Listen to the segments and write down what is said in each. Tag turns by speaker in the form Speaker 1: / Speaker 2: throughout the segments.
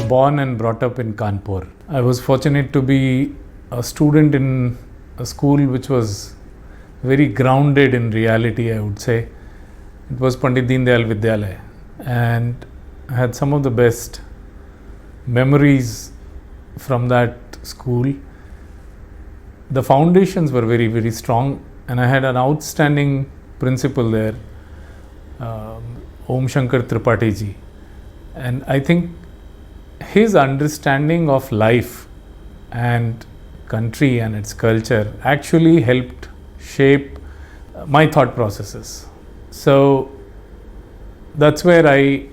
Speaker 1: born and brought up in Kanpur. I was fortunate to be a student in a school which was very grounded in reality, I would say. It was Pandit Deen Dayal Vidyalaya, and I had some of the best memories from that school. The foundations were very, very strong, and I had an outstanding principal there, Om Shankar Tripathi ji. And I think his understanding of life and country and its culture actually helped shape my thought processes. So that's where I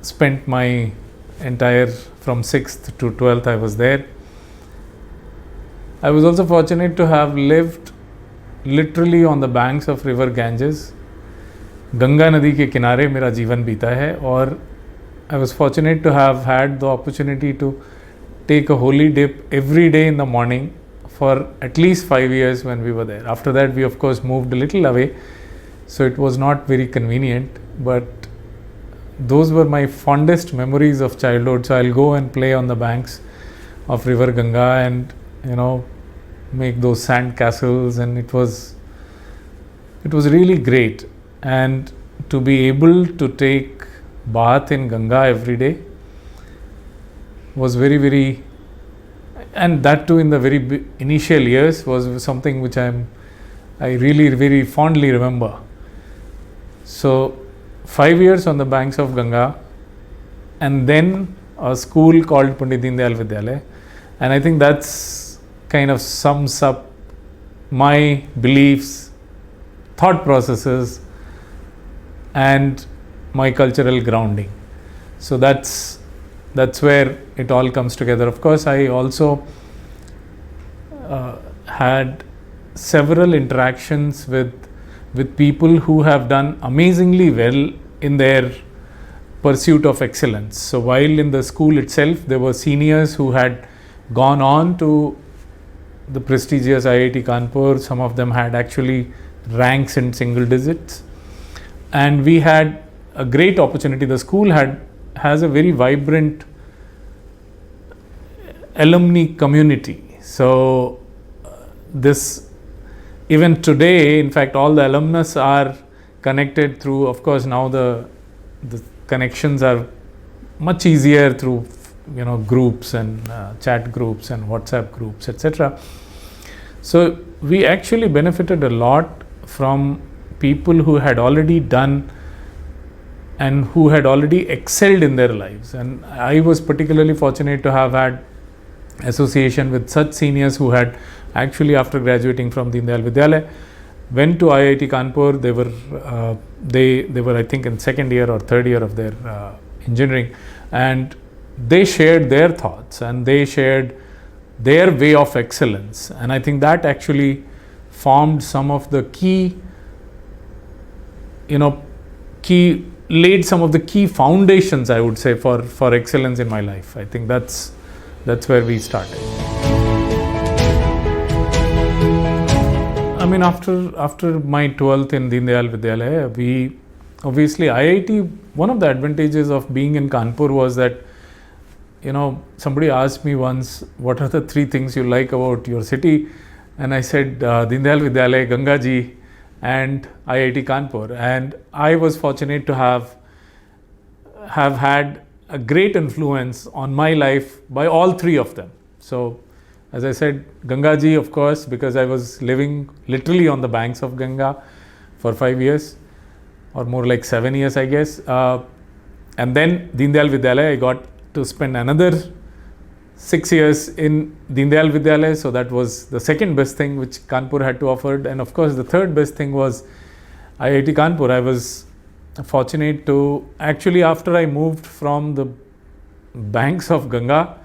Speaker 1: spent my entire, from 6th to 12th I was there. I was also fortunate to have lived literally on the banks of river Ganges. Ganga नदी के किनारे मेरा जीवन बीता है, और I was fortunate to have had the opportunity to take a holy dip every day in the morning for at least 5 years when we were there. After that, we of course moved a little away, so it was not very convenient, but those were my fondest memories of childhood. So I'll go and play on the banks of river Ganga and make those sand castles, and it was really great. And to be able to take bath in Ganga every day was very, very, and that too in the very initial years, was something which I really very fondly remember. So 5 years on the banks of Ganga, and then a school called Pandit Deen Dayal Vidyalaya, and I think that's kind of sums up my beliefs, thought processes, and my cultural grounding. So that's where it all comes together. Of course, I also had several interactions with people who have done amazingly well in their pursuit of excellence. So while in the school itself, there were seniors who had gone on to the prestigious IIT Kanpur. Some of them had actually ranks in single digits. And we had a great opportunity. The school has a very vibrant alumni community. So this, even today, in fact, all the alumnus are connected through, of course, now the connections are much easier through groups and chat groups and WhatsApp groups, etc. So we actually benefited a lot from people who had already done and who had already excelled in their lives. And I was particularly fortunate to have had association with such seniors who had actually, after graduating from Deen Dayal Vidyalaya, went to IIT Kanpur. They were I think in second year or third year of their engineering, and they shared their thoughts and they shared their way of excellence. And I think that actually formed some of the laid some of the key foundations, I would say, for excellence in my life. I think that's where we started. I mean, after my 12th in Deen Dayal Vidyalaya, we obviously, IIT, one of the advantages of being in Kanpur was that, somebody asked me once, what are the 3 things you like about your city? And I said, Deen Dayal Vidyalaya, Ganga ji, and IIT Kanpur. And I was fortunate to have had a great influence on my life by all 3 of them. So as I said, Ganga ji, of course, because I was living literally on the banks of Ganga for 5 years, or more like 7 years, I guess. And then Deen Dayal Vidyalaya, I got to spend another 6 years in Deen Dayal Vidyalaya, so that was the second best thing which Kanpur had to offer. And of course, the third best thing was IIT Kanpur. I was fortunate to, actually, after I moved from the banks of Ganga,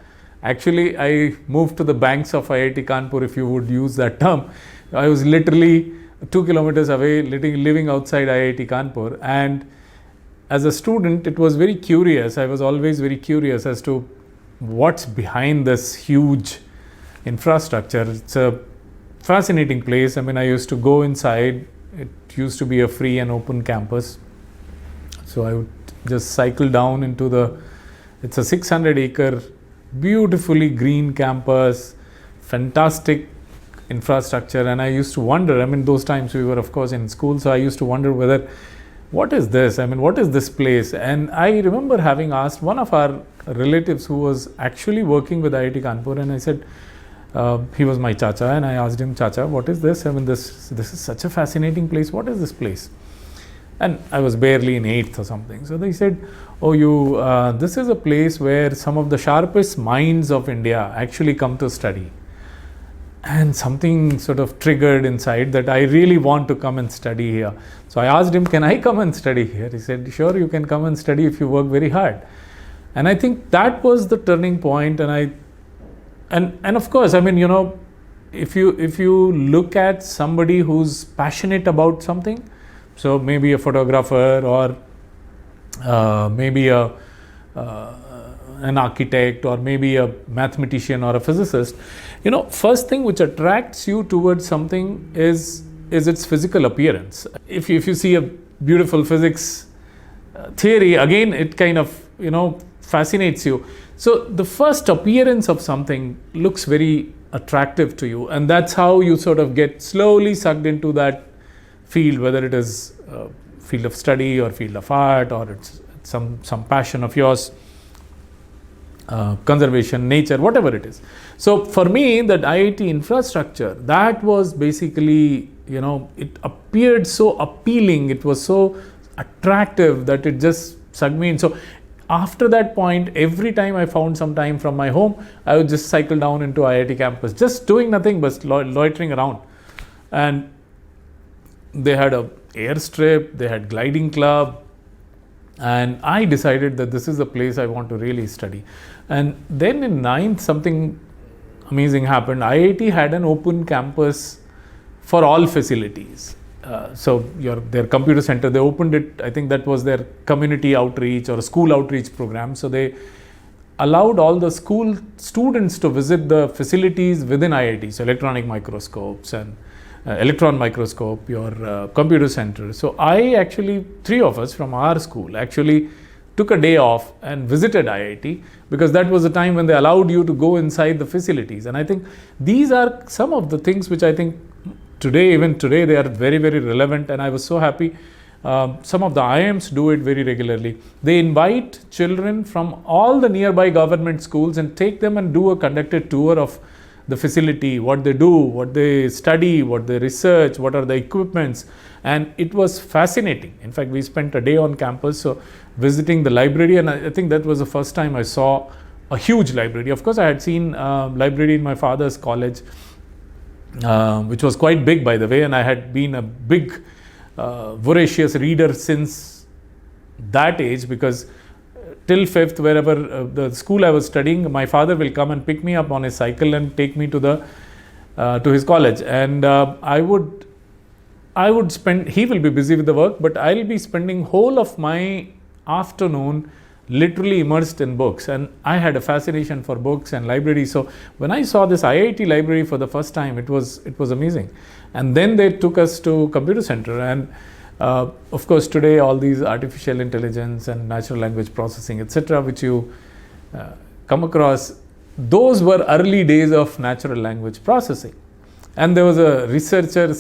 Speaker 1: actually I moved to the banks of IIT Kanpur, if you would use that term. I was literally 2 kilometers away, living outside IIT Kanpur. And as a student, it was very curious. I was always very curious as to what's behind this huge infrastructure. It's a fascinating place. I mean, I used to go inside. It used to be a free and open campus. So I would just cycle down into It's a 600-acre, beautifully green campus, fantastic infrastructure. And I used to wonder, I mean, those times we were, of course, in school, so I used to wonder whether, what is this? I mean, what is this place? And I remember having asked one of our relatives who was actually working with IIT Kanpur, and I said, he was my chacha, and I asked him, Chacha, what is this? I mean, this is such a fascinating place. What is this place? And I was barely in 8th or something. So they said, oh, this is a place where some of the sharpest minds of India actually come to study. And something sort of triggered inside that I really want to come and study here. So I asked him, can I come and study here? He said, sure, you can come and study if you work very hard. And I think that was the turning point. And of course, I mean, you know, if you look at somebody who's passionate about something, so maybe a photographer or maybe an architect or maybe a mathematician or a physicist, you know, first thing which attracts you towards something is its physical appearance. If you see a beautiful physics theory, again, it kind of, you know, fascinates you. So the first appearance of something looks very attractive to you, and that's how you sort of get slowly sucked into that field, whether it is a field of study or field of art, or it's some passion of yours, conservation, nature, whatever it is. So for me, that IIT infrastructure, that was basically, you know, it appeared so appealing, it was so attractive that it just sucked me in. So after that point, every time I found some time from my home, I would just cycle down into IIT campus, just doing nothing but loitering around. And they had a airstrip, they had gliding club, and I decided that this is the place I want to really study. And then in 9th, something amazing happened. IIT had an open campus for all facilities. So their computer center, they opened it, I think that was their community outreach or school outreach program. So they allowed all the school students to visit the facilities within IIT, so electronic microscopes and electron microscope, your computer center. So I actually, 3 of us from our school actually took a day off and visited IIT, because that was the time when they allowed you to go inside the facilities. And I think these are some of the things which I think even today, they are very, very relevant. And I was so happy. Some of the IIMs do it very regularly. They invite children from all the nearby government schools and take them and do a conducted tour of the facility, what they do, what they study, what they research, what are the equipments. And it was fascinating. In fact, we spent a day on campus, so visiting the library, and I think that was the first time I saw a huge library. Of course, I had seen library in my father's college, which was quite big, by the way, and I had been a big voracious reader since that age, because till 5th, wherever the school I was studying, my father will come and pick me up on his cycle and take me to his college. And I would spend, he will be busy with the work, but I'll be spending whole of my afternoon literally immersed in books. And I had a fascination for books and libraries. So when I saw this IIT library for the first time, it was amazing. And then they took us to computer center. And of course, today all these artificial intelligence and natural language processing, etc., which you come across, those were early days of natural language processing. And there was a researcher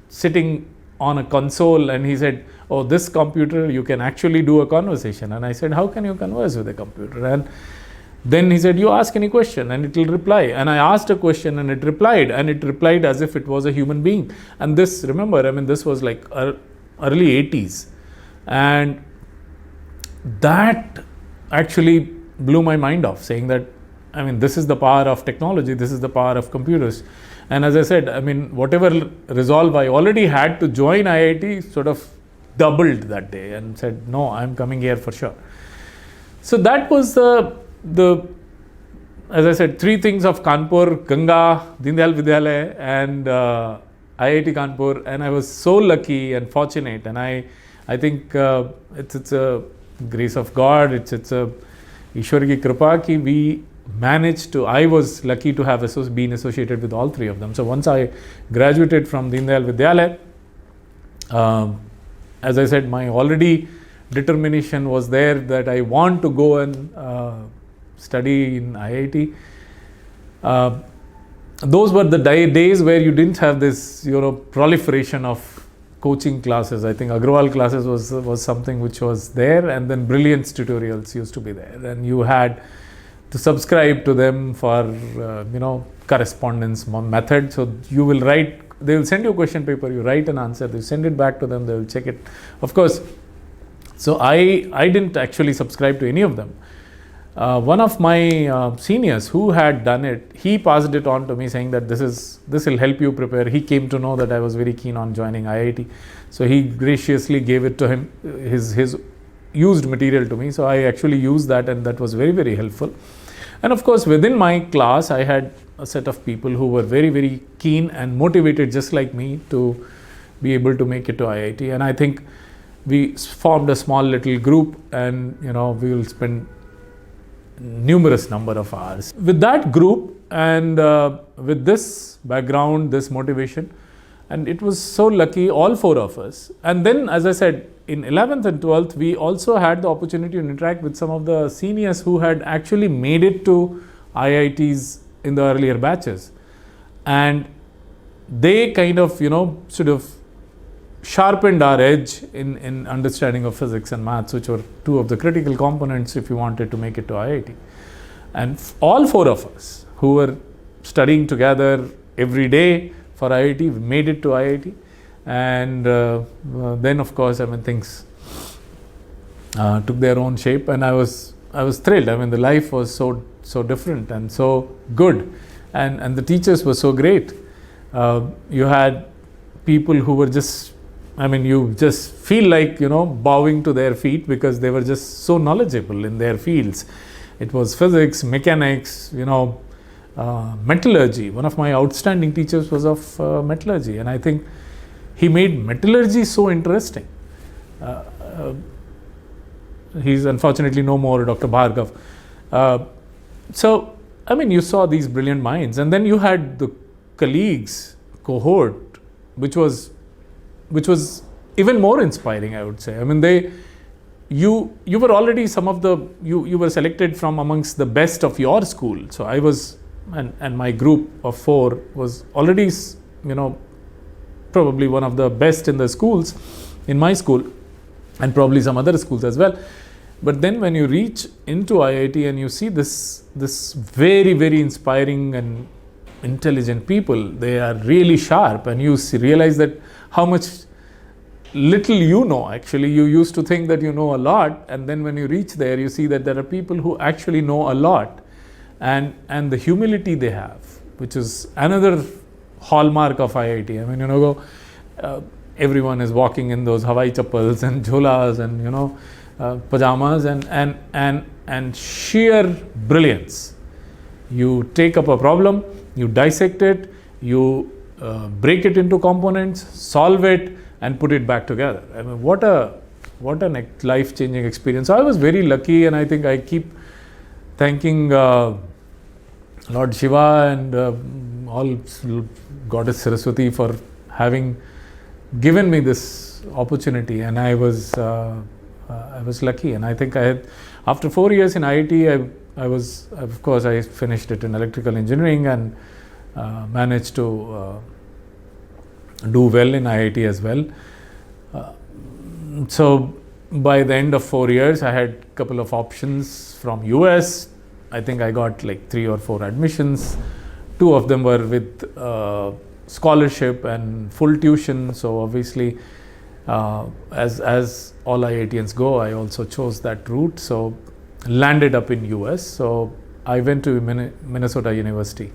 Speaker 1: sitting on a console, and he said, oh, this computer, you can actually do a conversation. And I said, how can you converse with a computer? And then he said, you ask any question and it will reply. And I asked a question and it replied as if it was a human being. And this, remember, I mean, this was like early 80s. And that actually blew my mind off, saying that, I mean, this is the power of technology, this is the power of computers. And as I said, I mean, whatever resolve I already had to join IIT sort of doubled that day, and said, no, I'm coming here for sure. So that was the as I said, 3 things of Kanpur: Ganga, Deendayal Vidyalaya, and IIT Kanpur. And I was so lucky and fortunate, and I think it's a grace of God, it's a Ishwar ki kripa ki we managed to, I was lucky to have been associated with all 3 of them. So once I graduated from Deendayal Vidyalaya, as I said, my already determination was there that I want to go and study in IIT. Those were the days where you didn't have this, proliferation of coaching classes. I think Agrawal classes was something which was there, and then Brilliance tutorials used to be there, and you had to subscribe to them for correspondence method. So you will write, they will send you a question paper, you write an answer, they send it back to them, they will check it, of course. So I didn't actually subscribe to any of them. One of my seniors who had done it, he passed it on to me saying that this will help you prepare. He came to know that I was very keen on joining IIT, so he graciously gave it to him, his used material to me. So I actually used that, and that was very, very helpful. And of course, within my class, I had a set of people who were very, very keen and motivated, just like me, to be able to make it to IIT. And I think we formed a small little group, and we will spend numerous number of hours with that group, and with this background, this motivation. And it was so lucky, all four of us. And then, as I said, in 11th and 12th, we also had the opportunity to interact with some of the seniors who had actually made it to IITs in the earlier batches. And they kind of, sort of sharpened our edge in understanding of physics and maths, which were two of the critical components if you wanted to make it to IIT. And all four of us who were studying together every day for IIT made it to IIT. And then, of course, things took their own shape, and I was thrilled. The life was so different and so good, and the teachers were so great. You had people who were just, you just feel like, bowing to their feet, because they were just so knowledgeable in their fields. It was physics, mechanics, metallurgy. One of my outstanding teachers was of metallurgy, and I think he made metallurgy so interesting. He's unfortunately no more, Dr. Bhargav. So, you saw these brilliant minds, and then you had the colleagues, cohort, which was even more inspiring, I would say. You were already you were selected from amongst the best of your school. So I was, and my group of four was already, probably one of the best in the schools, in my school, and probably some other schools as well. But then when you reach into IIT and you see this very, very inspiring and intelligent people, they are really sharp, and you realize that how much little you know. Actually, you used to think that you know a lot, and then when you reach there, you see that there are people who actually know a lot, and the humility they have, which is another hallmark of IIT. Everyone is walking in those Hawaii chappals and jholas and pajamas and sheer brilliance. You take up a problem, you dissect it, you break it into components, solve it, and put it back together. What a life-changing experience. So I was very lucky, and I think I keep thanking Lord Shiva and all Goddess Saraswati for having given me this opportunity, and I was lucky. And I think after 4 years in IIT, I finished it in electrical engineering, and managed to do well in IIT as well. So by the end of 4 years, I had a couple of options from US. I think I got like 3 or 4 admissions. 2 of them were with scholarship and full tuition. So obviously, as all IITians go, I also chose that route. So landed up in US. So I went to Minnesota University,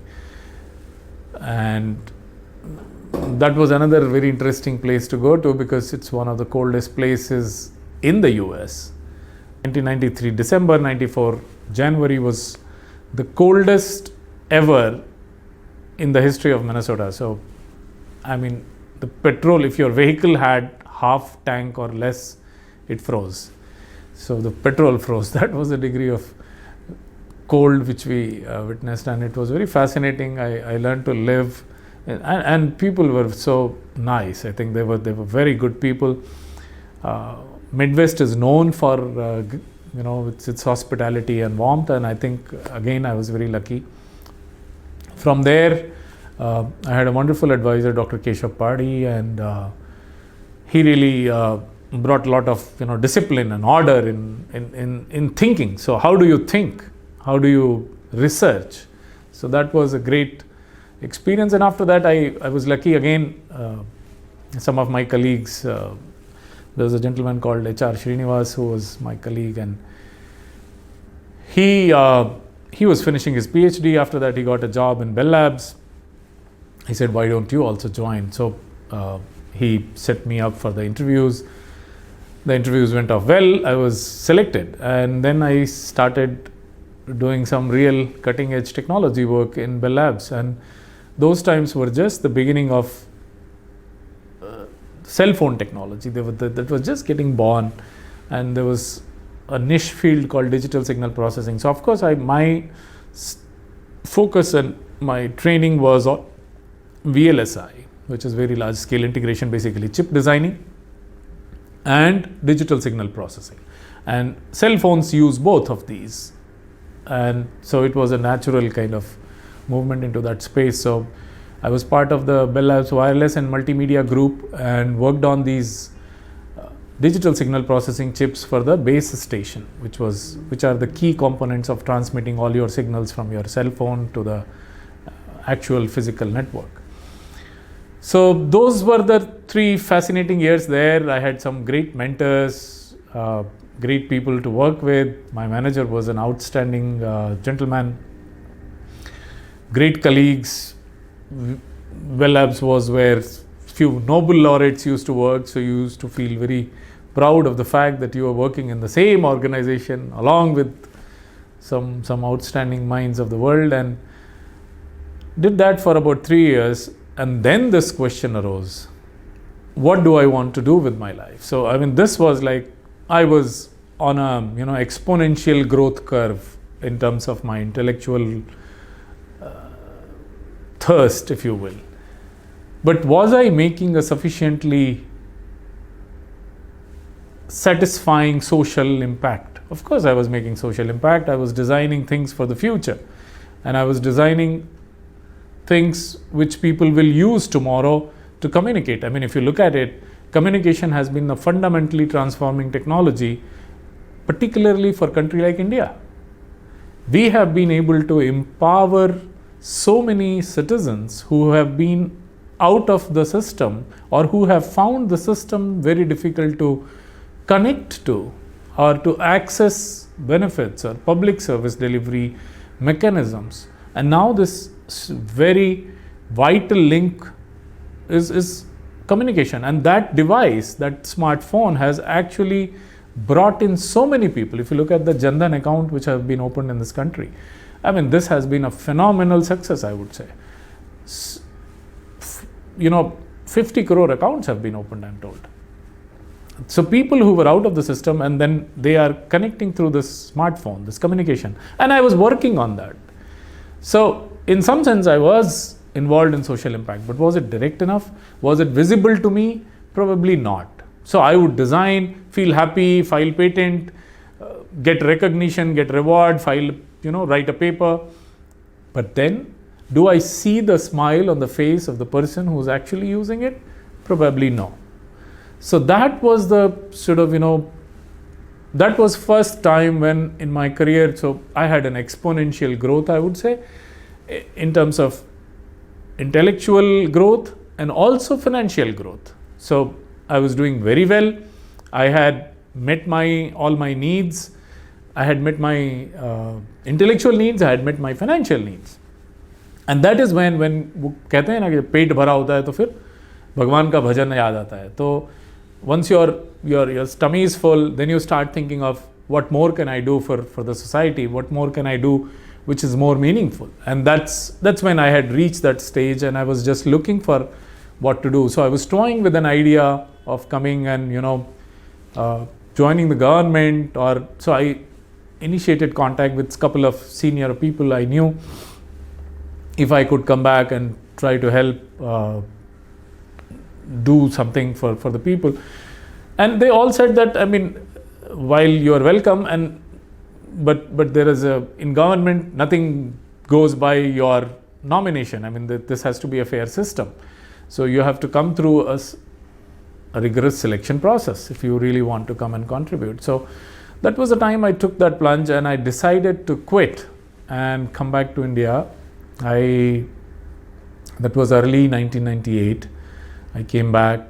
Speaker 1: and that was another very interesting place to go to, because it's one of the coldest places in the US. 1993, December 94, January was the coldest ever in the history of Minnesota. So, the petrol, if your vehicle had half tank or less, it froze. So the petrol froze. That was the degree of cold which we witnessed, and it was very fascinating. I learned to live, and people were so nice. I think they were very good people. Midwest is known for its hospitality and warmth, and I think again I was very lucky. From there, I had a wonderful advisor, Dr. Keshav Padi, and he really brought a lot of discipline and order in thinking. So how do you think? How do you research? So that was a great experience. And after that, I was lucky again. Some of my colleagues, there was a gentleman called HR Srinivas who was my colleague, and he was finishing his PhD. After that, he got a job in Bell Labs. He said, "Why don't you also join?" So he set me up for the interviews. The interviews went off well. I was selected, and then I started doing some real cutting edge technology work in Bell Labs. And those times were just the beginning of cell phone technology. That was just getting born, and there was a niche field called digital signal processing. So of course my focus and my training was on VLSI, which is very large scale integration, basically chip designing and digital signal processing. And cell phones use both of these, and so it was a natural kind of movement into that space. So I was part of the Bell Labs wireless and multimedia group and worked on these digital signal processing chips for the base station, which are the key components of transmitting all your signals from your cell phone to the actual physical network. So those were the 3 fascinating years there. I had some great mentors, great people to work with. My manager was an outstanding gentleman, great colleagues. Bell Labs was where few Nobel laureates used to work, so you used to feel very proud of the fact that you were working in the same organization along with some outstanding minds of the world, and did that for about 3 years. And then this question arose: what do I want to do with my life? So I mean, this was like I was on a exponential growth curve in terms of my intellectual thirst, if you will. But was I making a sufficiently satisfying social impact? Of course I was making social impact. I was designing things for the future, and I was designing things which people will use tomorrow to communicate. I mean, if you look at it, communication has been a fundamentally transforming technology, particularly for a country like India. We have been able to empower so many citizens who have been out of the system or who have found the system very difficult to connect to or to access benefits or public service delivery mechanisms. And now this very vital link is communication. And that device, that smartphone, has actually brought in so many people. If you look at the Jan Dhan account which have been opened in this country, I mean, this has been a phenomenal success, I would say. 50 crore accounts have been opened, I'm told. So people who were out of the system, and then they are connecting through this smartphone, this communication. And I was working on that. So in some sense, I was involved in social impact, but was it direct enough? Was it visible to me? Probably not. So I would design, feel happy, file patent, get recognition, get reward, file, write a paper. But then, do I see the smile on the face of the person who's actually using it? Probably no. So that was the sort of, that was first time when in my career, so I had an exponential growth, I would say, in terms of intellectual growth and also financial growth. So I was doing very well. I had met all my needs. I had met my intellectual needs. I had met my financial needs. And that is when वो कहते हैं ना कि पेट भरा होता है तो फिर भगवान का भजन याद आता है. तो once your stomach is full, then you start thinking of what more can I do for the society, what more can I do which is more meaningful. And that's when I had reached that stage, and I was just looking for what to do. So I was toying with an idea of coming and joining the government, or so I initiated contact with a couple of senior people I knew if I could come back and try to help do something for the people. And they all said that, I mean, while you are welcome, but there is in government, nothing goes by your nomination. I mean, this has to be a fair system. So you have to come through a rigorous selection process if you really want to come and contribute. So that was the time I took that plunge, and I decided to quit and come back to India. That was early 1998. I came back,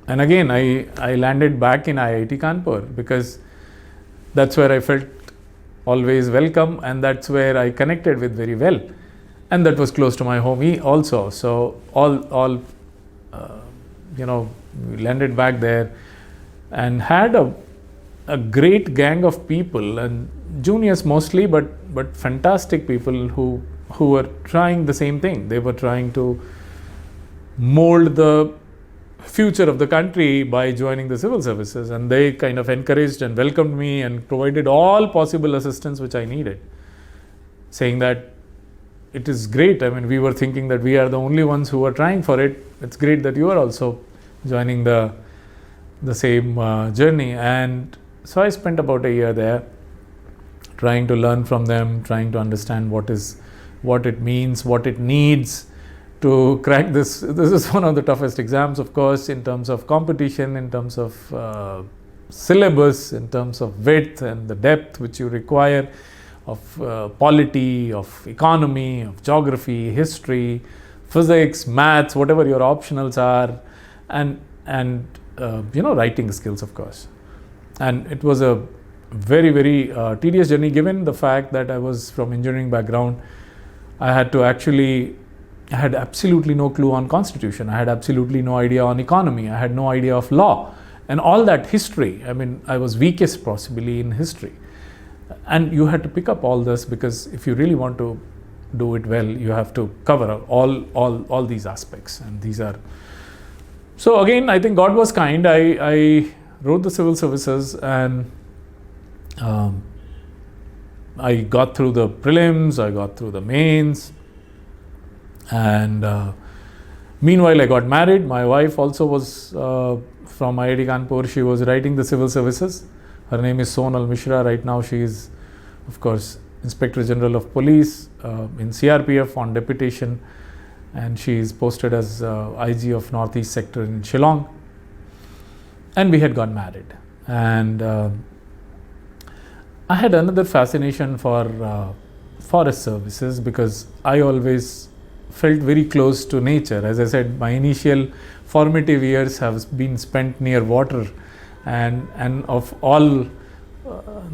Speaker 1: and again I landed back in IIT Kanpur, because that's where I felt always welcome, and that's where I connected with very well, and that was close to my home also. So all we landed back there and had a great gang of people, and juniors mostly, but fantastic people who were trying the same thing. They were trying to mold the future of the country by joining the civil services, and they kind of encouraged and welcomed me and provided all possible assistance which I needed, saying that it is great. I mean, we were thinking that we are the only ones who are trying for it. It's great that you are also joining the same journey. And so I spent about a year there, trying to learn from them, trying to understand what it means, what it needs to crack this. This is one of the toughest exams, of course, in terms of competition, in terms of syllabus, in terms of width and the depth which you require, of polity, of economy, of geography, history, physics, maths, whatever your optionals are, and writing skills, of course. And it was a very, very tedious journey, given the fact that I was from engineering background. I had absolutely no clue on constitution. I had absolutely no idea on economy. I had no idea of law and all that history. I mean, I was weakest possibly in history. And you had to pick up all this, because if you really want to do it well, you have to cover all these aspects. And these are, so again, I think God was kind. I wrote the civil services, and I got through the prelims, I got through the mains, and meanwhile I got married. My wife also was from IIT Kanpur. She was writing the civil services. Her name is Misra. Right now she is, of course, Inspector General of Police in CRPF on deputation, and she is posted as IG of Northeast Sector in Shillong. And we had got married, and I had another fascination for forest services, because I always felt very close to nature. As I said, my initial formative years have been spent near water, and of all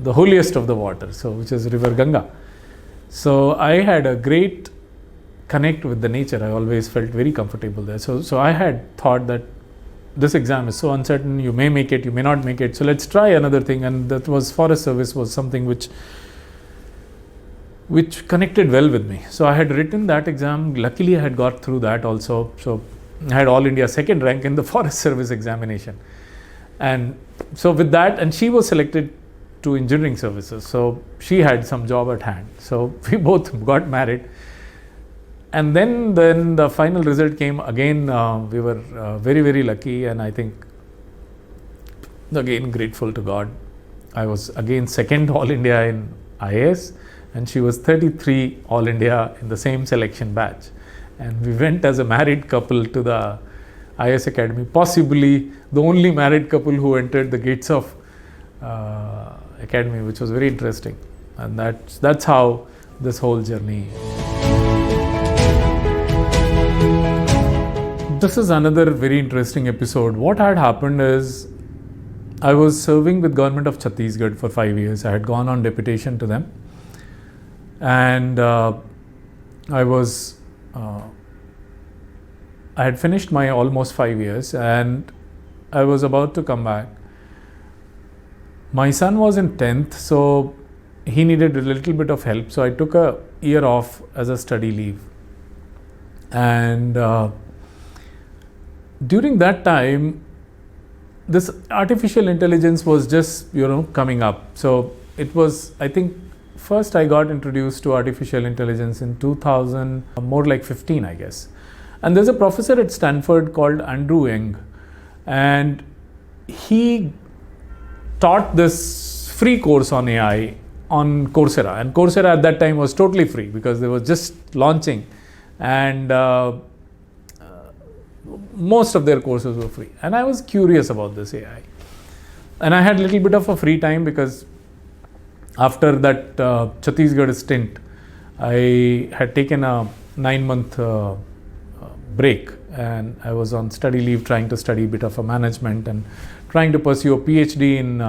Speaker 1: the holiest of the water, so which is River Ganga. So I had a great connect with the nature. I always felt very comfortable there. So I had thought that this exam is so uncertain, you may make it, you may not make it, so let's try another thing. And that was forest service, was something which connected well with me. So I had written that exam. Luckily I had got through that also. So I had all India second rank in the forest service examination. And so with that, and she was selected to engineering services, so she had some job at hand. So we both got married. And then the final result came. Again, we were very, very lucky, and I think, again, grateful to God. I was again second All India in IAS, and she was 33 All India in the same selection batch. And we went as a married couple to the IAS Academy, possibly the only married couple who entered the gates of Academy, which was very interesting. And that's how this whole journey. This is another very interesting episode. What had happened is, I was serving with government of Chhattisgarh for 5 years. I had gone on deputation to them, and I had finished my almost 5 years, and I was about to come back. My son was in 10th, so he needed a little bit of help. So I took a year off as a study leave, and during that time, this artificial intelligence was just, coming up. So it was, I think, first I got introduced to artificial intelligence in 2000, more like 15, I guess. And there's a professor at Stanford called Andrew Ng, and he taught this free course on AI on Coursera, and Coursera at that time was totally free because they were just launching, and most of their courses were free. And I was curious about this AI, and I had a little bit of a free time because after that Chhattisgarh stint, I had taken a 9-month break, and I was on study leave trying to study a bit of a management and trying to pursue a PhD in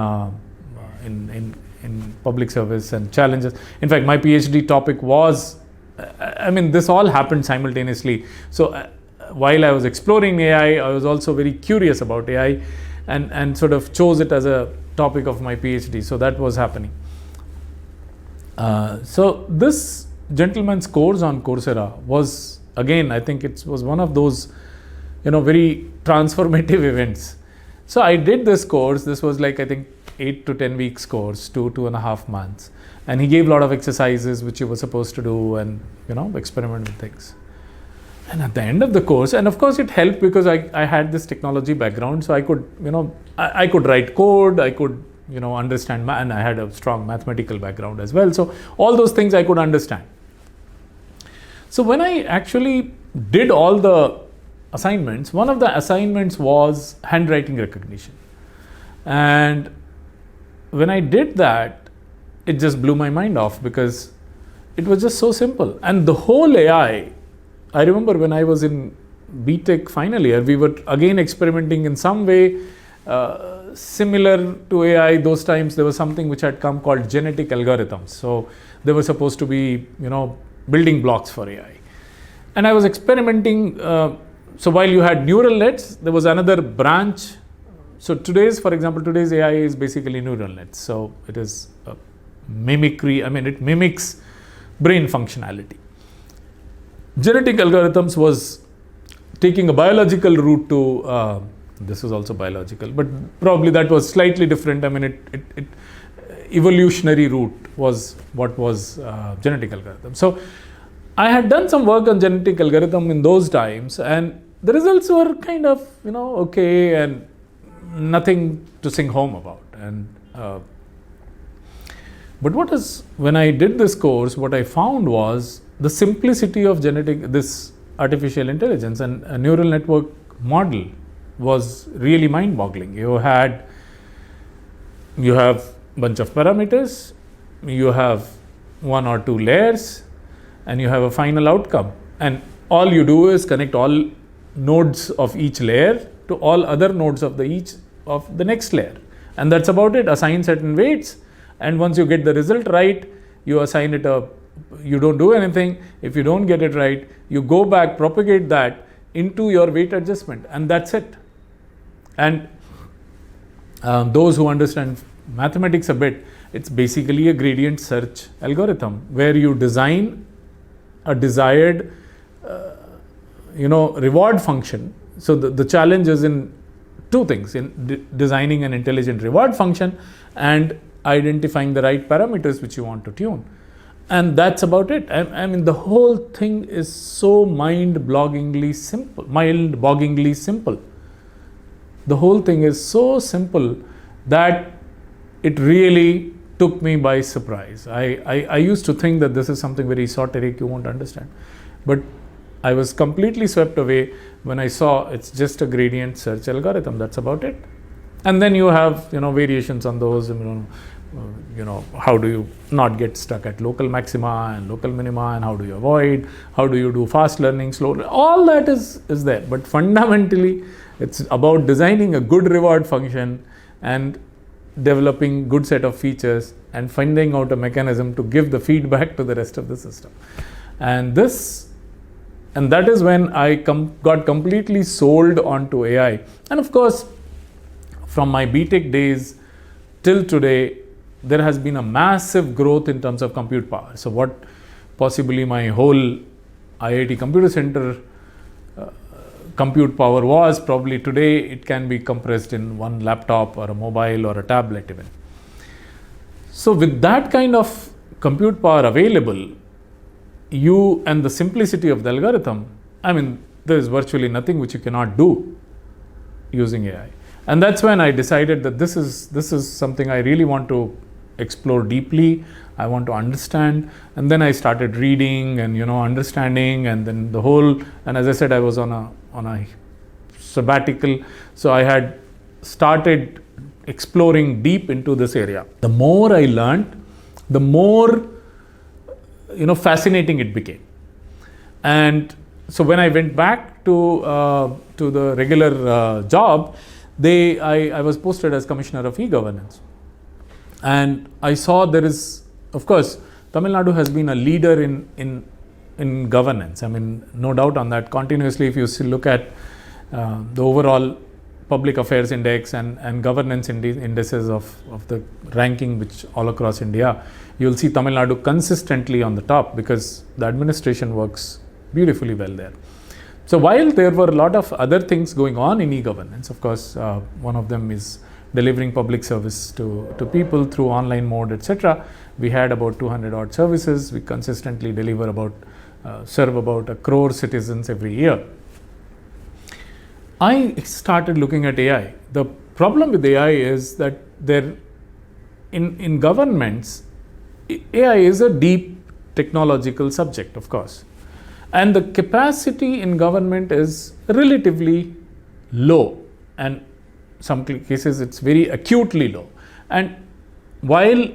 Speaker 1: public service and challenges. In fact, my PhD topic was, this all happened simultaneously. So while I was exploring AI, I was also very curious about AI and sort of chose it as a topic of my PhD. So that was happening. So this gentleman's course on Coursera was, again, I think it was one of those, very transformative events. So I did this course. This was like, I think, 8 to 10 weeks course, 2.5 months. And he gave a lot of exercises which you were supposed to do and, experiment with things. And at the end of the course, and of course it helped because I had this technology background, so I could, I could write code, I could, understand, and I had a strong mathematical background as well. So all those things I could understand. So when I actually did all the assignments, one of the assignments was handwriting recognition. And when I did that, it just blew my mind off because it was just so simple. And the whole AI, I remember when I was in BTech final year, we were again experimenting in some way similar to AI. Those times there was something which had come called genetic algorithms. So they were supposed to be, building blocks for AI. And I was experimenting. So while you had neural nets, there was another branch. So for example, today's AI is basically neural nets. So it is mimicry. It mimics brain functionality. Genetic algorithms was taking a biological route to, this was also biological, but probably that was slightly different. Evolutionary route was what was genetic algorithm. So I had done some work on genetic algorithm in those times, and the results were kind of, okay, and nothing to sing home about. And but when I did this course, what I found was the simplicity of this artificial intelligence and a neural network model was really mind-boggling. You have bunch of parameters, you have 1 or 2 layers, and you have a final outcome. And all you do is connect all nodes of each layer to all other nodes of the next layer. And that's about it. Assign certain weights, and once you get the result right, you assign it you don't do anything. If you don't get it right, you go back, propagate that into your weight adjustment, and that's it. And those who understand mathematics a bit, it's basically a gradient search algorithm where you design a desired reward function. So the challenge is in 2 things, in designing an intelligent reward function and identifying the right parameters which you want to tune. And that's about it. The whole thing is so mind-bogglingly simple. The whole thing is so simple that it really took me by surprise. I used to think that this is something very esoteric, you won't understand. But I was completely swept away when I saw it's just a gradient search algorithm. That's about it. And then you have, variations on those, how do you not get stuck at local maxima and local minima, and how do you avoid, how do you do fast learning, slow learning, all that is there. But fundamentally, it's about designing a good reward function and developing good set of features and finding out a mechanism to give the feedback to the rest of the system. And that is when I got completely sold onto AI. And of course, from my BTech days till today, there has been a massive growth in terms of compute power. So what possibly my whole IIT Computer Center compute power was, probably today it can be compressed in one laptop or a mobile or a tablet even. So with that kind of compute power available, and the simplicity of the algorithm, there is virtually nothing which you cannot do using AI. And that's when I decided that this is something I really want to explore deeply. I want to understand. And then I started reading and understanding, and then and as I said, I was on a sabbatical, so I had started exploring deep into this area. The more I learned, the more fascinating it became. And so when I went back to the regular job, I was posted as Commissioner of E-Governance, and I saw there is, of course, Tamil Nadu has been a leader in governance. I mean, no doubt on that. Continuously, if you look at the overall public affairs index and governance indices of the ranking, which all across India, you'll see Tamil Nadu consistently on the top, because the administration works beautifully well there. So while there were a lot of other things going on in e-governance, of course, one of them is delivering public service to people through online mode, etc. We had about 200 odd services. We consistently serve about 1 crore citizens every year. I started looking at AI. The problem with AI is that in governments, AI is a deep technological subject, of course. And the capacity in government is relatively low, and some cases it's very acutely low. And while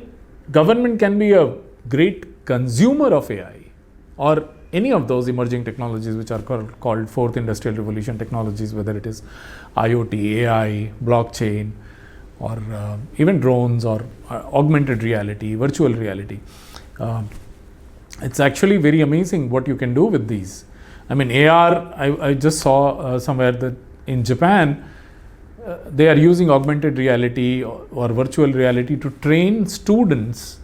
Speaker 1: government can be a great consumer of AI or any of those emerging technologies which are called fourth industrial revolution technologies, whether it is IoT, AI, blockchain, or even drones, or augmented reality, virtual reality, it's actually very amazing what you can do with these. I mean, AR, I just saw somewhere that in Japan, they are using augmented reality or virtual reality to train students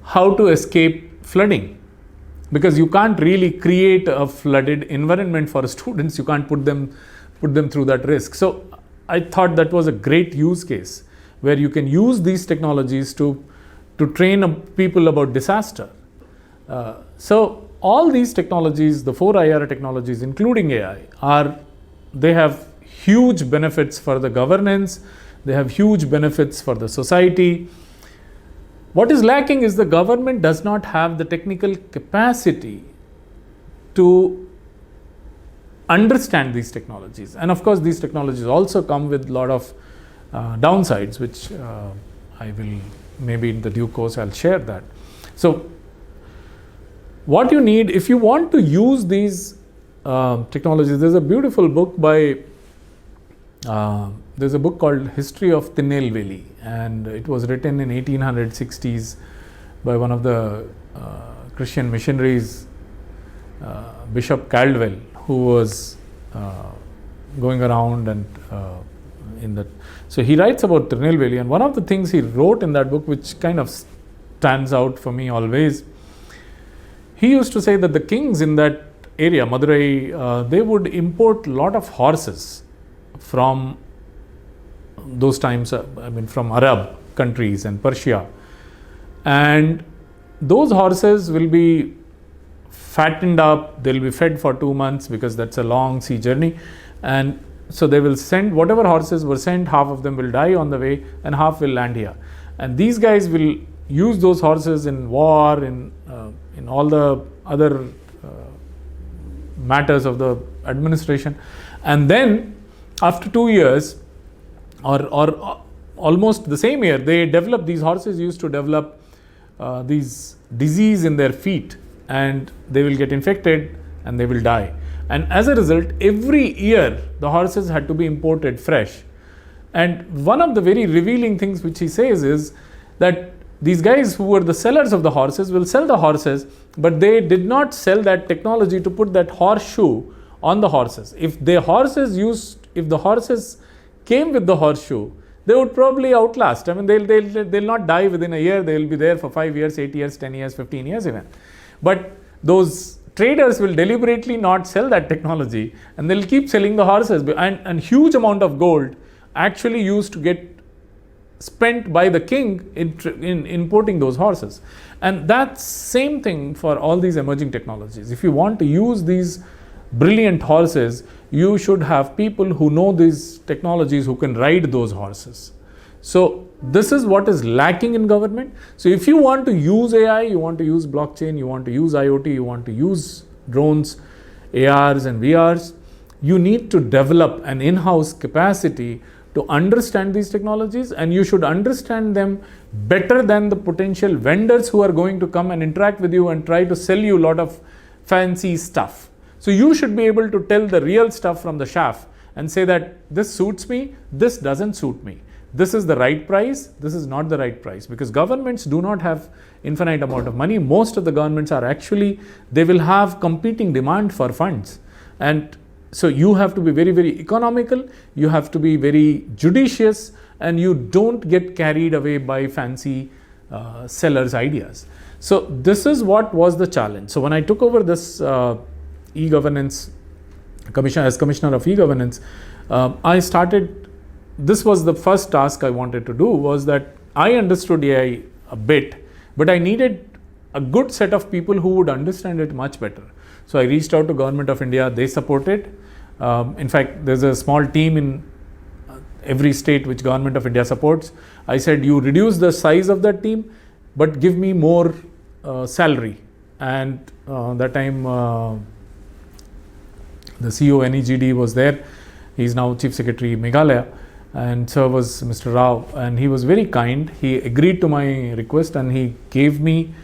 Speaker 1: how to escape flooding. Because you can't really create a flooded environment for students. You can't put them through that risk. So I thought that was a great use case where you can use these technologies to train people about disaster. So all these technologies, the 4 IR technologies, including AI, they have huge benefits for the governance. They have huge benefits for the society. What is lacking is the government does not have the technical capacity to understand these technologies. And of course, these technologies also come with a lot of downsides, which I will, maybe in the due course, I'll share that. So what you need, if you want to use these technologies, there's a beautiful book there's a book called History of Tinelveli, and it was written in 1860s by one of the Christian missionaries, Bishop Caldwell, who was going around and so he writes about Tinelveli, and one of the things he wrote in that book, which kind of stands out for me always, he used to say that the kings in that area, Madurai, they would import a lot of horses from those times, from Arab countries and Persia. And those horses will be fattened up, they'll be fed for 2 months because that's a long sea journey. And so they will send whatever horses were sent, half of them will die on the way and half will land here. And these guys will use those horses in war, in all the other matters of the administration. And then after 2 years, or almost the same year, these horses used to develop these disease in their feet, and they will get infected and they will die. And as a result, every year the horses had to be imported fresh. And one of the very revealing things which he says is that these guys who were the sellers of the horses will sell the horses, but they did not sell that technology to put that horseshoe on the horses. If the horses came with the horseshoe, they would probably outlast. I mean, they'll not die within a year. They will be there for 5 years, 8 years, 10 years, 15 years even. But those traders will deliberately not sell that technology, and they'll keep selling the horses. And huge amount of gold actually used to get spent by the king in importing those horses. And that's same thing for all these emerging technologies. If you want to use these brilliant horses, you should have people who know these technologies who can ride those horses. So this is what is lacking in government. So if you want to use AI, you want to use blockchain, you want to use IoT, you want to use drones, ARs and VRs, you need to develop an in-house capacity to understand these technologies, and you should understand them better than the potential vendors who are going to come and interact with you and try to sell you a lot of fancy stuff. So you should be able to tell the real stuff from the chaff and say that this suits me, this doesn't suit me. This is the right price, this is not the right price, because governments do not have infinite amount of money. Most of the governments are actually, they will have competing demand for funds, and so you have to be very, very economical, you have to be very judicious, and you don't get carried away by fancy sellers' ideas. So this is what was the challenge. So when I took over this e-governance commission as commissioner of e-governance, I started, this was the first task I wanted to do, was that I understood AI a bit, but I needed a good set of people who would understand it much better. So I reached out to Government of India, they supported. In fact, there's a small team in every state which Government of India supports. I said, you reduce the size of that team, but give me more salary. And that time the CEO NEGD was there. He's now Chief Secretary Meghalaya, and so was Mr. Rao, and he was very kind. He agreed to my request, and he gave me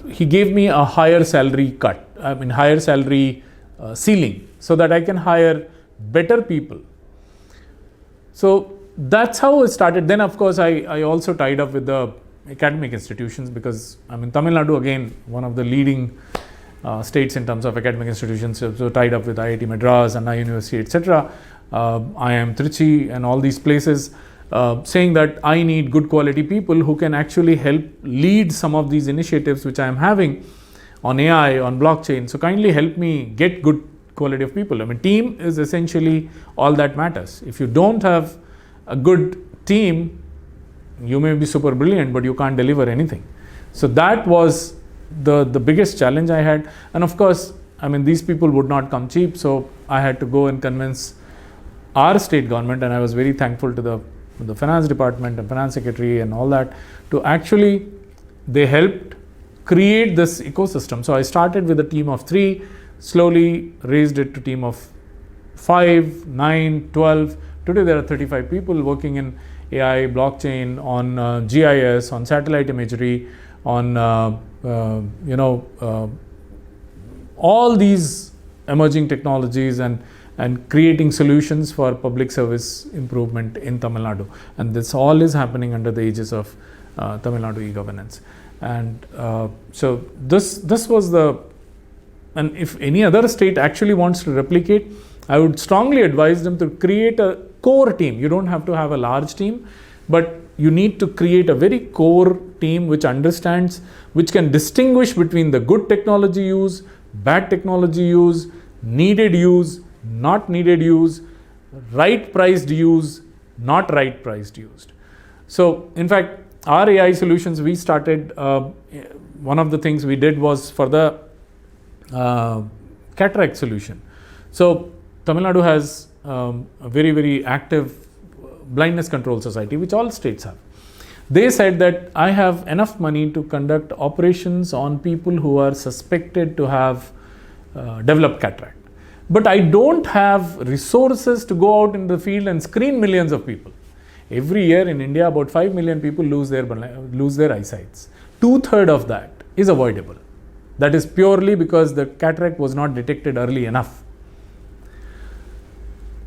Speaker 1: he gave me a higher salary higher salary ceiling, so that I can hire better people. So that's how it started. Then of course I also tied up with the academic institutions, because Tamil Nadu, again, one of the leading states in terms of academic institutions, so tied up with IIT Madras, Anna University, etc., IIM Trichy and all these places, saying that I need good quality people who can actually help lead some of these initiatives which I am having on AI, on blockchain. So kindly help me get good quality of people. Team is essentially all that matters. If you don't have a good team, you may be super brilliant, but you can't deliver anything. So that was the biggest challenge I had. And of course, these people would not come cheap. So I had to go and convince our state government, and I was very thankful to the finance department and finance secretary and all that, to actually, they helped create this ecosystem. So I started with a team of 3, slowly raised it to team of 5, 9, 12. Today there are 35 people working in AI, blockchain, on GIS, on satellite imagery, on all these emerging technologies, and creating solutions for public service improvement in Tamil Nadu. And this all is happening under the aegis of Tamil Nadu e-governance. And so this was and if any other state actually wants to replicate, I would strongly advise them to create a core team. You don't have to have a large team, but you need to create a very core team which understands, which can distinguish between the good technology use, bad technology use, needed use, not needed use, right priced use, not right priced used. So in fact, our AI solutions, we started, one of the things we did was for the cataract solution. So Tamil Nadu has a very, very active blindness control society, which all states have. They said that I have enough money to conduct operations on people who are suspected to have developed cataract, but I don't have resources to go out in the field and screen millions of people. Every year in India, about 5 million people lose their eyesights. 2/3 of that is avoidable. That is purely because the cataract was not detected early enough.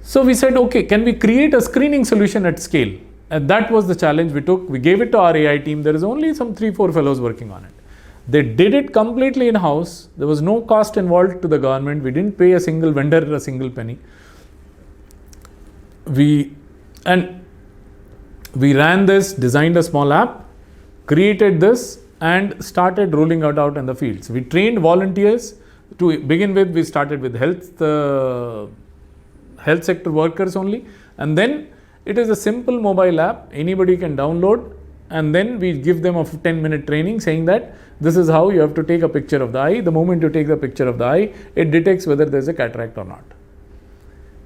Speaker 1: So we said, okay, can we create a screening solution at scale? And that was the challenge we took. We gave it to our AI team. There is only some 3-4 fellows working on it. They did it completely in-house. There was no cost involved to the government. We didn't pay a single vendor a single penny. We ran this, designed a small app, created this, and started rolling it out in the fields. We trained volunteers. To begin with, we started with health sector workers only, and then it is a simple mobile app. Anybody can download, and then we give them a 10-minute training saying that this is how you have to take a picture of the eye. The moment you take the picture of the eye, it detects whether there's a cataract or not.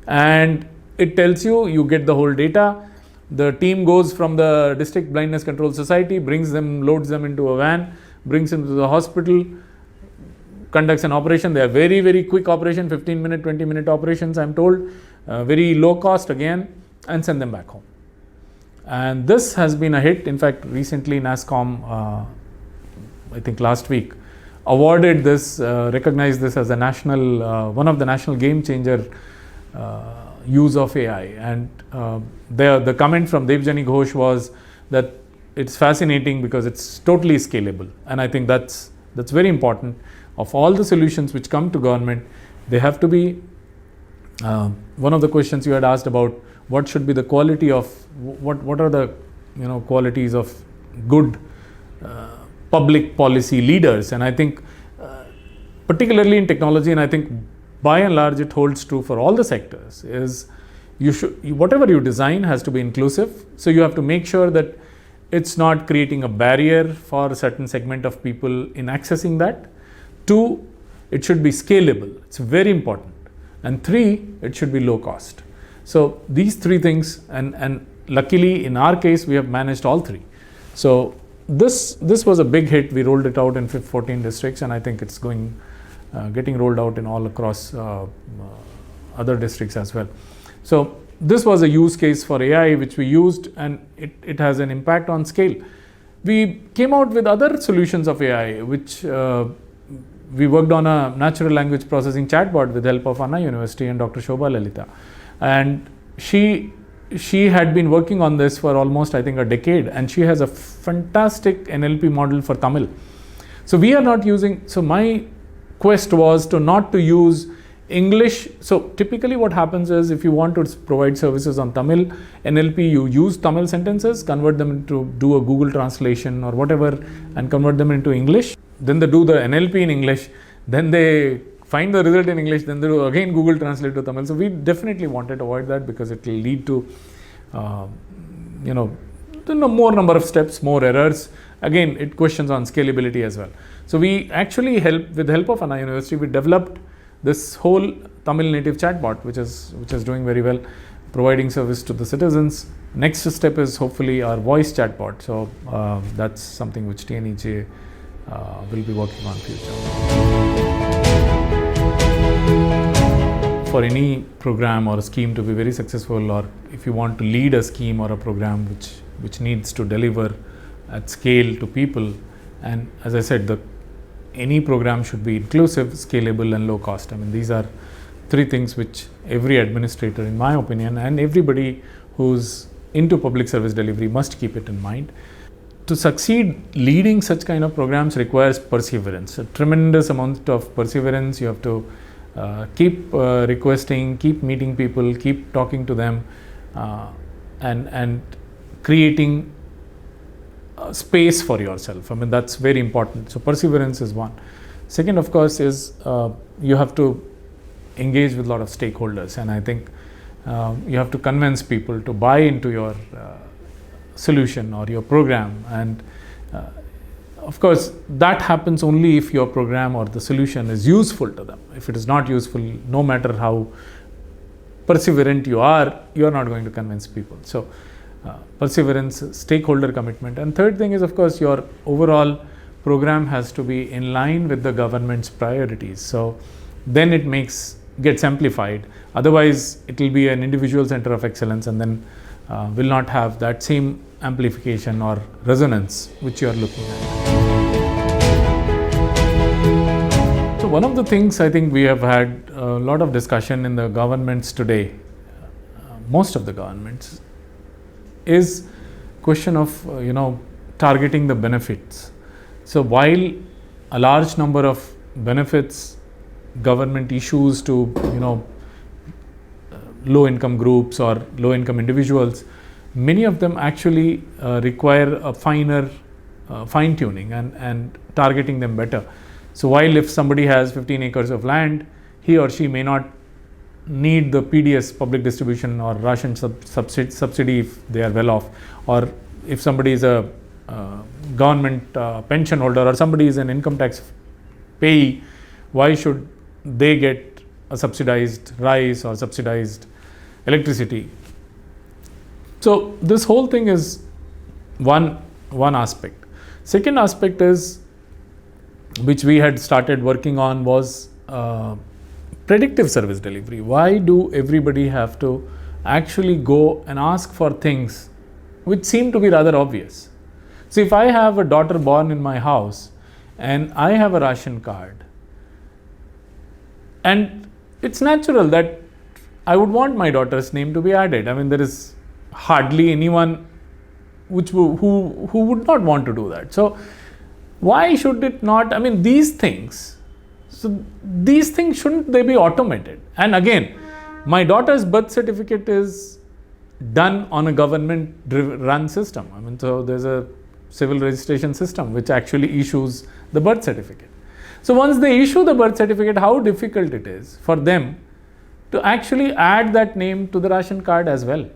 Speaker 1: And it tells you, you get the whole data. The team goes from the District Blindness Control Society, brings them, loads them into a van, brings them to the hospital, conducts an operation. They are very, very quick operation, 15-minute, 20-minute operations, I'm told, very low cost again, and send them back home. And this has been a hit. In fact, recently NASSCOM, I think last week, awarded this, recognized this as a national, one of the national game changer use of AI. And the comment from Devjani Ghosh was that it's fascinating because it's totally scalable. And I think that's very important. Of all the solutions which come to government, they have to be, one of the questions you had asked about, what should be the quality of, what are the qualities of good public policy leaders. And I think particularly in technology, and I think by and large it holds true for all the sectors, is whatever you design has to be inclusive. So you have to make sure that it's not creating a barrier for a certain segment of people in accessing that. 2, it should be scalable. It's very important. And 3, it should be low cost. So these 3 things, and luckily in our case we have managed all 3. So this was a big hit. We rolled it out in 14 districts, and I think it's getting rolled out in all across other districts as well. So this was a use case for AI which we used, and it has an impact on scale. We came out with other solutions of AI, which we worked on a natural language processing chatbot with help of Anna University and Dr. Shobha Lalita. And she had been working on this for almost, I think, a decade, and she has a fantastic NLP model for Tamil. So we are not using, so my quest was not to use English. So typically what happens is, if you want to provide services on Tamil NLP, you use Tamil sentences, convert them into, do a Google translation or whatever, and convert them into English. Then they do the NLP in English, then they find the result in English, then they do again Google translate to Tamil. So we definitely wanted to avoid that, because it will lead to more number of steps, more errors. Again, it questions on scalability as well. So we actually with help of Anna University, we developed this whole Tamil native chatbot, which is doing very well, providing service to the citizens. Next step is hopefully our voice chatbot. So that's something which TNEJ will be working on future. For any program or a scheme to be very successful, or if you want to lead a scheme or a program which needs to deliver at scale to people, and as I said, any program should be inclusive, scalable, and low cost. I mean, these are 3 things which every administrator, in my opinion, and everybody who's into public service delivery must keep it in mind. To succeed, leading such kind of programs requires perseverance, a tremendous amount of perseverance. You have to keep requesting, keep meeting people, keep talking to them, and creating space for yourself. I mean, that's very important. So perseverance is one. Second, of course, is you have to engage with a lot of stakeholders, and I think you have to convince people to buy into your solution or your program. And of course, that happens only if your program or the solution is useful to them. If it is not useful, no matter how perseverant you are not going to convince people. So perseverance, stakeholder commitment. And third thing is, of course, your overall program has to be in line with the government's priorities. So then it gets amplified. Otherwise, it will be an individual center of excellence, and then will not have that same amplification or resonance which you are looking at. So one of the things I think we have had a lot of discussion in the governments today, most of the governments, is question of targeting the benefits. So while a large number of benefits government issues to low income groups or low income individuals, many of them actually require a finer fine tuning and targeting them better. So while if somebody has 15 acres of land, he or she may not need the PDS, public distribution, or ration subsidy if they are well off, or if somebody is a government pension holder or somebody is an income tax payee, why should they get a subsidized rice or subsidized electricity? So this whole thing is one aspect. Second aspect is, which we had started working on, was predictive service delivery. Why do everybody have to actually go and ask for things which seem to be rather obvious? So if I have a daughter born in my house and I have a ration card, and it's natural that I would want my daughter's name to be added. I mean, there is hardly anyone who would not want to do that. So why should it not? I mean, these things shouldn't they be automated? And again, my daughter's birth certificate is done on a government run system. I mean, so there's a civil registration system which actually issues the birth certificate. So once they issue the birth certificate, how difficult it is for them to actually add that name to the ration card as well.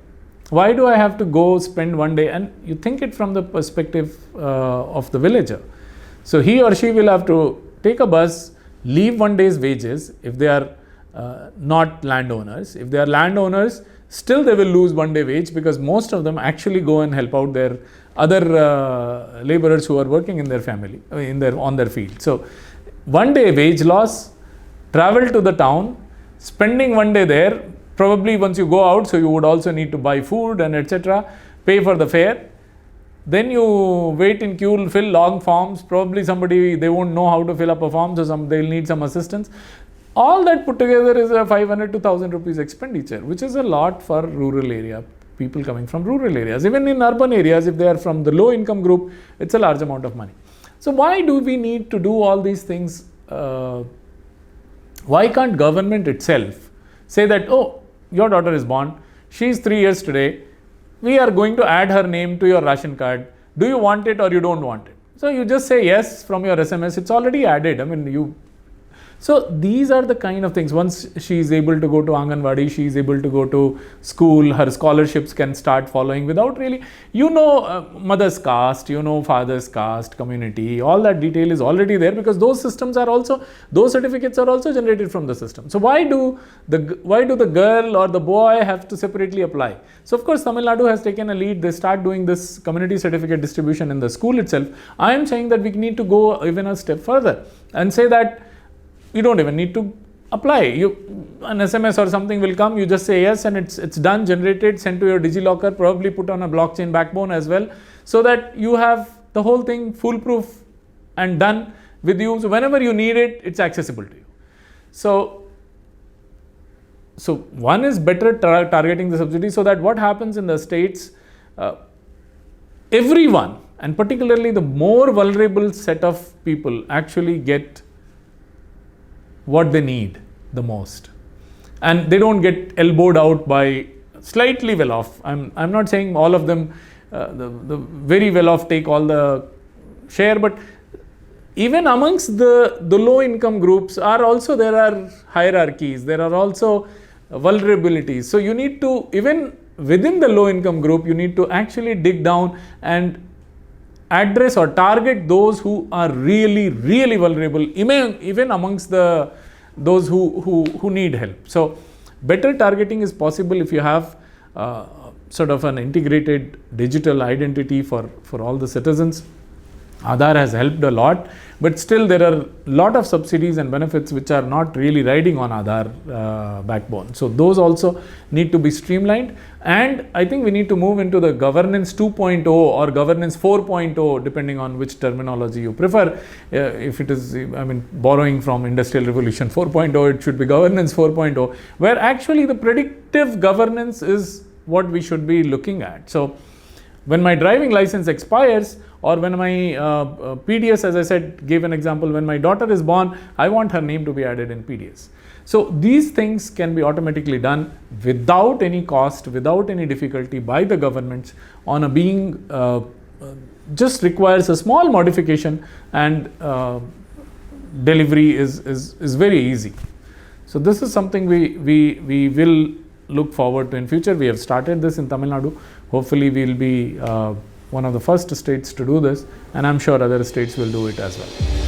Speaker 1: Why do I have to go spend one day? And you think it from the perspective of the villager. So he or she will have to take a bus, leave one day's wages if they are not landowners. If they are landowners, still they will lose one day wage, because most of them actually go and help out their other laborers who are working in their family, on their field. So one day wage loss, travel to the town, spending one day there. Probably once you go out, so you would also need to buy food and etc., pay for the fare. Then you wait in queue, fill long forms. Probably they won't know how to fill up a form, so they'll need some assistance. All that put together is a 500 to 1000 rupees expenditure, which is a lot for rural area, people coming from rural areas. Even in urban areas, if they are from the low income group, it's a large amount of money. So why do we need to do all these things? Why can't government itself say that, oh, your daughter is born, she is 3 years today, we are going to add her name to your ration card. Do you want it or you don't want it? So you just say yes from your SMS, it's already added. I mean, so these are the kind of things. Once she is able to go to Anganwadi, she is able to go to school, her scholarships can start following without really, mother's caste, father's caste, community, all that detail is already there, because those certificates are also generated from the system. So why do the girl or the boy have to separately apply? So of course, Tamil Nadu has taken a lead. They start doing this community certificate distribution in the school itself. I am saying that we need to go even a step further and say that you don't even need to apply. An SMS or something will come, you just say yes, and it's done, generated, sent to your DigiLocker, probably put on a blockchain backbone as well, so that you have the whole thing foolproof and done with you. So whenever you need it, it's accessible to you. So one is better targeting the subsidy, so that what happens in the states, everyone, and particularly the more vulnerable set of people, actually get what they need the most, and they don't get elbowed out by slightly well off. I'm not saying all of them, the very well off take all the share, but even amongst the low income groups there are hierarchies, there are also vulnerabilities. So you need to, even within the low income group, you need to actually dig down and address or target those who are really, really vulnerable, even amongst those who need help. So better targeting is possible if you have sort of an integrated digital identity for all the citizens. Aadhaar has helped a lot, but still there are a lot of subsidies and benefits which are not really riding on Aadhaar backbone. So those also need to be streamlined, and I think we need to move into the governance 2.0 or governance 4.0, depending on which terminology you prefer. If it is, borrowing from Industrial Revolution 4.0, it should be governance 4.0, where actually the predictive governance is what we should be looking at. So when my driving license expires, or when my PDS, as I said, gave an example, when my daughter is born, I want her name to be added in PDS. So these things can be automatically done without any cost, without any difficulty by the governments on a being, just requires a small modification, and delivery is very easy. So this is something we will look forward to in future. We have started this in Tamil Nadu. Hopefully we'll be one of the first states to do this, and I'm sure other states will do it as well.